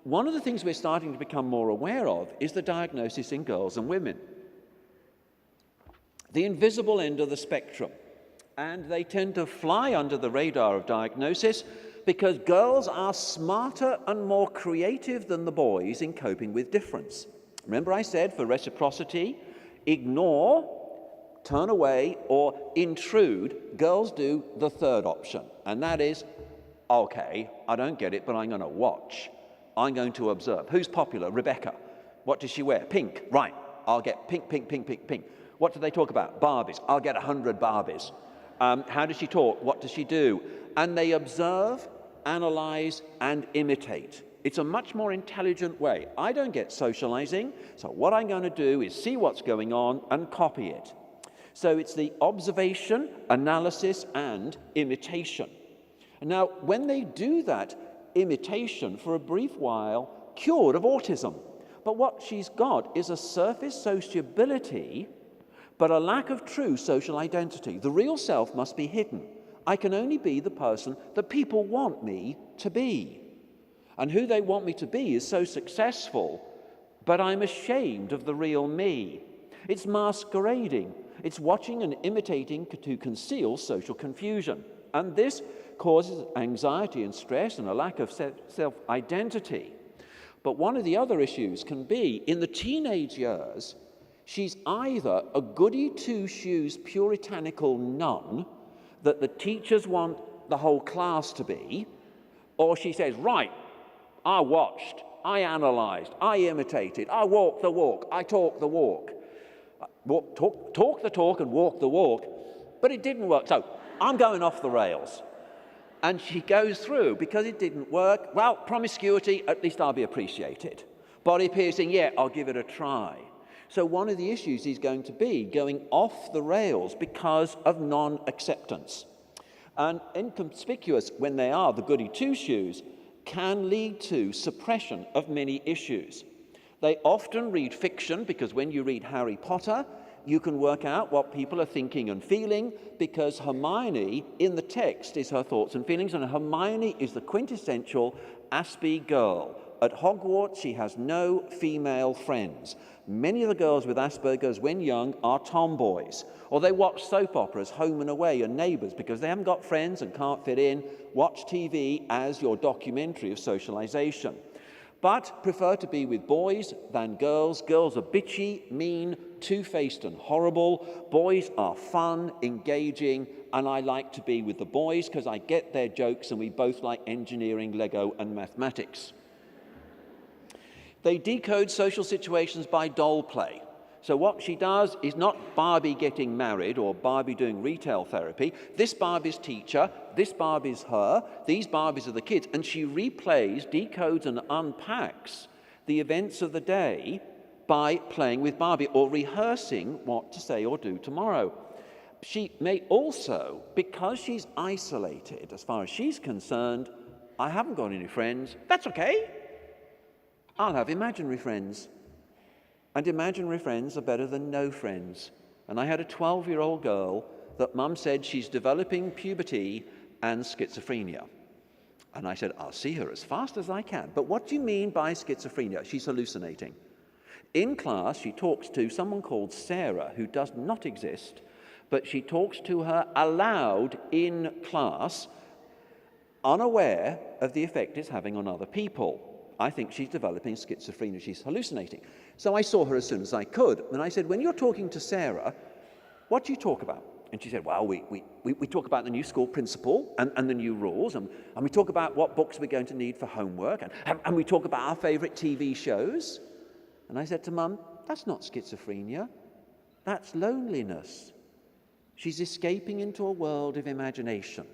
one of the things we're starting to become more aware of is the diagnosis in girls and women. The invisible end of the spectrum. And they tend to fly under the radar of diagnosis because girls are smarter and more creative than the boys in coping with difference. Remember I said for reciprocity, ignore, turn away, or intrude. Girls do the third option, and that is, okay, I don't get it, but I'm going to watch. I'm going to observe. Who's popular? Rebecca. What does she wear? Pink. Right. I'll get pink, pink, pink, pink, pink. What do they talk about? Barbies. I'll get 100 Barbies. How does she talk? What does she do? And they observe, analyze, and imitate. It's a much more intelligent way. I don't get socializing, so what I'm going to do is see what's going on and copy it. So it's the observation, analysis, and imitation. Now, when they do that imitation for a brief while, cured of autism. But what she's got is a surface sociability, but a lack of true social identity. The real self must be hidden. I can only be the person that people want me to be. And who they want me to be is so successful, but I'm ashamed of the real me. It's masquerading. It's watching and imitating to conceal social confusion. And this causes anxiety and stress and a lack of self-identity. But one of the other issues can be, in the teenage years, she's either a goody two-shoes puritanical nun that the teachers want the whole class to be, or she says, right, I watched, I analyzed, I imitated, I walked the walk, I talked the walk. Talk the talk and walk the walk, but it didn't work, so I'm going off the rails. And she goes through, because it didn't work, well, promiscuity, at least I'll be appreciated. Body piercing, yeah, I'll give it a try. So one of the issues is going to be going off the rails because of non-acceptance. And inconspicuous when they are the goody two-shoes can lead to suppression of many issues. They often read fiction because when you read Harry Potter, you can work out what people are thinking and feeling because Hermione in the text is her thoughts and feelings, and Hermione is the quintessential Aspie girl. At Hogwarts, she has no female friends. Many of the girls with Aspergers when young are tomboys, or they watch soap operas, Home and Away and Neighbours, because they haven't got friends and can't fit in. Watch TV as your documentary of socialization. But prefer to be with boys than girls. Girls are bitchy, mean, two-faced and horrible. Boys are fun, engaging, and I like to be with the boys because I get their jokes and we both like engineering, Lego, and mathematics. They decode social situations by doll play. So what she does is not Barbie getting married or Barbie doing retail therapy. This Barbie's teacher, this Barbie's her, these Barbies are the kids, and she replays, decodes, and unpacks the events of the day by playing with Barbie or rehearsing what to say or do tomorrow. She may also, because she's isolated, as far as she's concerned, I haven't got any friends, that's okay. I'll have imaginary friends. And imaginary friends are better than no friends. And I had a 12-year-old girl that mum said she's developing puberty and schizophrenia. And I said, I'll see her as fast as I can. But what do you mean by schizophrenia? She's hallucinating. In class, she talks to someone called Sarah, who does not exist, but she talks to her aloud in class, unaware of the effect it's having on other people. I think she's developing schizophrenia. She's hallucinating. So I saw her as soon as I could. And I said, when you're talking to Sarah, what do you talk about? And she said, well, we talk about the new school principal and the new rules. And we talk about what books we're going to need for homework. And we talk about our favorite TV shows. And I said to Mum, that's not schizophrenia. That's loneliness. She's escaping into a world of imagination.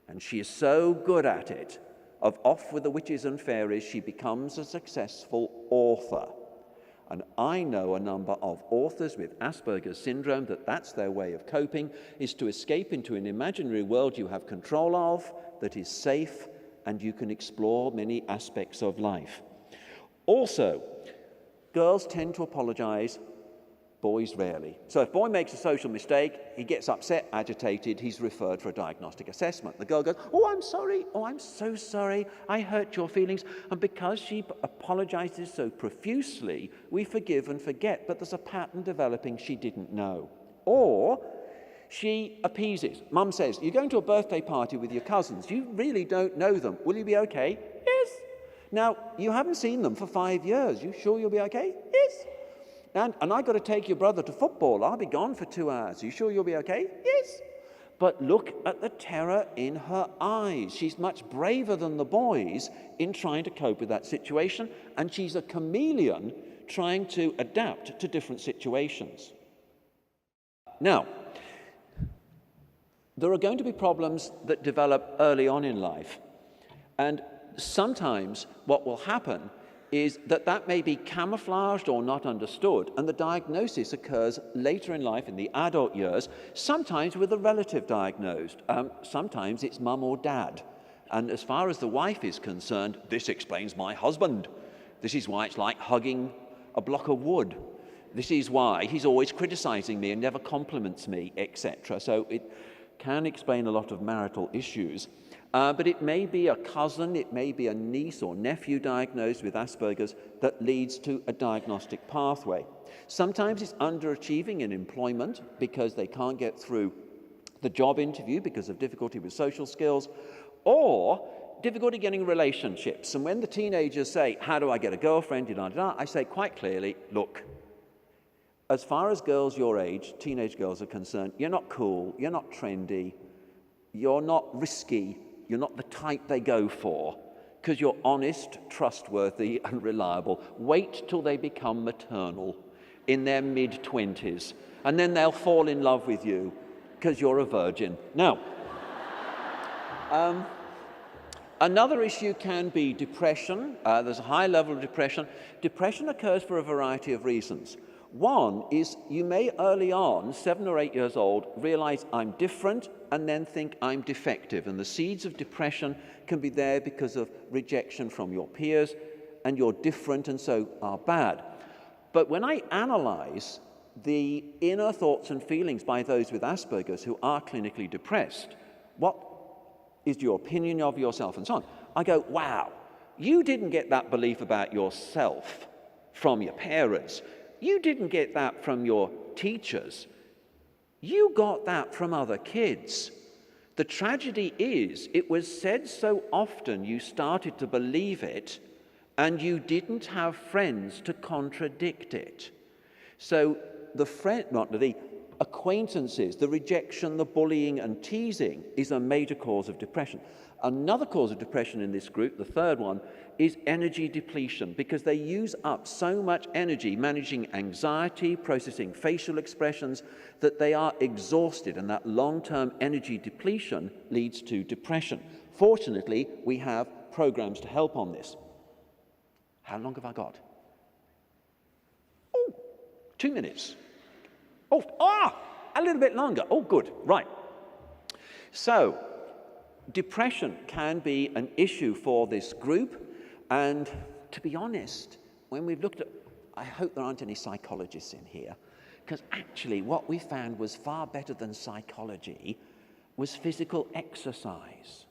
And she is so good at it. Of Off with the Witches and Fairies, she becomes a successful author. And I know a number of authors with Asperger's syndrome that's their way of coping, is to escape into an imaginary world you have control of, that is safe, and you can explore many aspects of life. Also, girls tend to apologize Boys rarely. So if a boy makes a social mistake, he gets upset, agitated, he's referred for a diagnostic assessment. The girl goes, oh, I'm sorry, oh, I'm so sorry, I hurt your feelings. And because she apologizes so profusely, we forgive and forget, but there's a pattern developing she didn't know. Or she appeases. Mum says, you're going to a birthday party with your cousins. You really don't know them. Will you be okay? Yes. Now, you haven't seen them for 5 years. You sure you'll be okay? Yes. And I've got to take your brother to football. I'll be gone for 2 hours. You sure you'll be okay? Yes. But look at the terror in her eyes. She's much braver than the boys in trying to cope with that situation, and she's a chameleon trying to adapt to different situations. Now, there are going to be problems that develop early on in life, and sometimes what will happen is that may be camouflaged or not understood, and the diagnosis occurs later in life, in the adult years, sometimes with a relative diagnosed. Sometimes it's mum or dad. And as far as the wife is concerned, this explains my husband. This is why it's like hugging a block of wood. This is why he's always criticizing me and never compliments me, etc. So it can explain a lot of marital issues. But it may be a cousin, it may be a niece or nephew diagnosed with Asperger's that leads to a diagnostic pathway. Sometimes it's underachieving in employment because they can't get through the job interview because of difficulty with social skills, or difficulty getting relationships. And when the teenagers say, how do I get a girlfriend, I say quite clearly, look, as far as girls your age, teenage girls are concerned, you're not cool, you're not trendy, you're not risky, you're not the type they go for, because you're honest, trustworthy, and reliable. Wait till they become maternal in their mid-20s, and then they'll fall in love with you, because you're a virgin. Now, another issue can be depression. There's a high level of depression. Depression occurs for a variety of reasons. One is you may early on, 7 or 8 years old, realize I'm different and then think I'm defective. And the seeds of depression can be there because of rejection from your peers, and you're different and so are bad. But when I analyze the inner thoughts and feelings by those with Asperger's who are clinically depressed, what is your opinion of yourself and so on, I go, wow, you didn't get that belief about yourself from your parents. You didn't get that from your teachers. You got that from other kids. The tragedy is, it was said so often you started to believe it, and you didn't have friends to contradict it. So the acquaintances, the rejection, the bullying and teasing is a major cause of depression. Another cause of depression in this group, the third one, is energy depletion, because they use up so much energy managing anxiety, processing facial expressions, that they are exhausted, and that long-term energy depletion leads to depression. Fortunately, we have programs to help on this. How long have I got? Oh, 2 minutes. A little bit longer. Oh, good. Right. So, depression can be an issue for this group, and to be honest, when we've looked at, I hope there aren't any psychologists in here, because actually what we found was far better than psychology was physical exercise.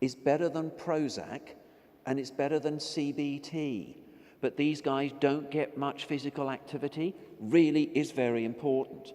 It's better than Prozac, and it's better than CBT. But these guys don't get much physical activity, really is very important.